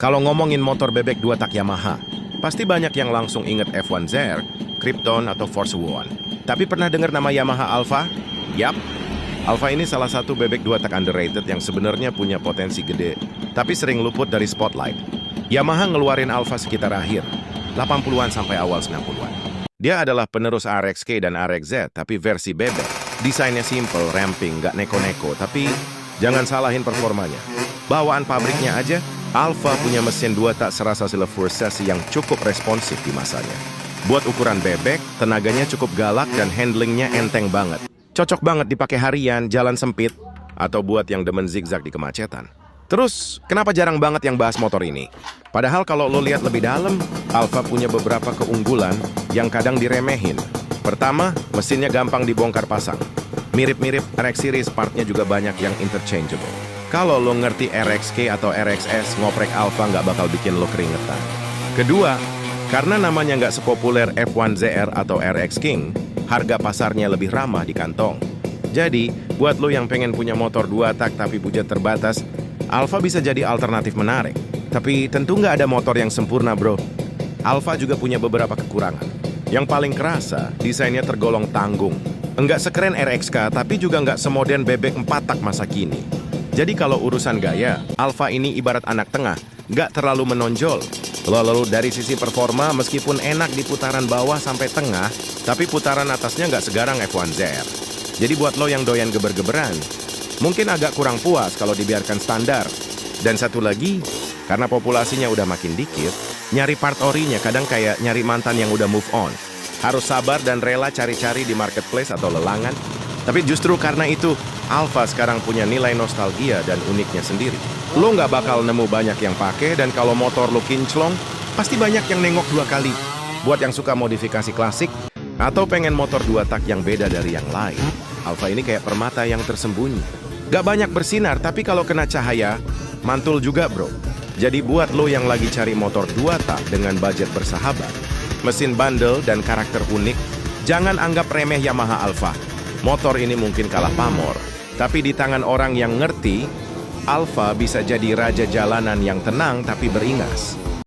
Kalau ngomongin motor bebek dua tak Yamaha, pasti banyak yang langsung inget F1 ZR, Krypton, atau Force One. Tapi pernah dengar nama Yamaha Alpha? Yap, Alpha ini salah satu bebek dua tak underrated yang sebenarnya punya potensi gede, tapi sering luput dari spotlight. Yamaha ngeluarin Alpha sekitar akhir 80-an sampai awal 90-an. Dia adalah penerus RXK dan RXZ, tapi versi bebek. Desainnya simple, ramping, nggak neko-neko, tapi jangan salahin performanya. Bawaan pabriknya aja, Alpha punya mesin dua tak serasa silver chassis yang cukup responsif di masanya. Buat ukuran bebek, tenaganya cukup galak dan handlingnya enteng banget. Cocok banget dipakai harian, jalan sempit, atau buat yang demen zigzag di kemacetan. Terus, kenapa jarang banget yang bahas motor ini? Padahal kalau lo lihat lebih dalam, Alpha punya beberapa keunggulan yang kadang diremehin. Pertama, mesinnya gampang dibongkar pasang. Mirip-mirip RX Series, partnya juga banyak yang interchangeable. Kalau lo ngerti RXK atau RXS, ngoprek Alpha nggak bakal bikin lo keringetan. Kedua, karena namanya nggak sepopuler F1 ZR atau RX King, harga pasarnya lebih ramah di kantong. Jadi, buat lo yang pengen punya motor dua tak tapi budget terbatas, Alpha bisa jadi alternatif menarik. Tapi tentu nggak ada motor yang sempurna, bro. Alpha juga punya beberapa kekurangan. Yang paling kerasa, desainnya tergolong tanggung. Enggak sekeren RXK, tapi juga nggak semodern bebek 4 tak masa kini. Jadi kalau urusan gaya, Alpha ini ibarat anak tengah, nggak terlalu menonjol. Lalu dari sisi performa, meskipun enak di putaran bawah sampai tengah, tapi putaran atasnya nggak segarang F1 ZR. Jadi buat lo yang doyan geber-geberan, mungkin agak kurang puas kalau dibiarkan standar. Dan satu lagi, karena populasinya udah makin dikit, nyari part orinya kadang kayak nyari mantan yang udah move on. Harus sabar dan rela cari-cari di marketplace atau lelangan. Tapi justru karena itu, Alpha sekarang punya nilai nostalgia dan uniknya sendiri. Lo nggak bakal nemu banyak yang pakai, dan kalau motor lo kinclong, pasti banyak yang nengok dua kali. Buat yang suka modifikasi klasik, atau pengen motor dua tak yang beda dari yang lain, Alpha ini kayak permata yang tersembunyi. Gak banyak bersinar, tapi kalau kena cahaya, mantul juga, bro. Jadi buat lo yang lagi cari motor dua tak dengan budget bersahabat, mesin bandel dan karakter unik, jangan anggap remeh Yamaha Alpha. Motor ini mungkin kalah pamor, tapi di tangan orang yang ngerti, Alpha bisa jadi raja jalanan yang tenang tapi beringas.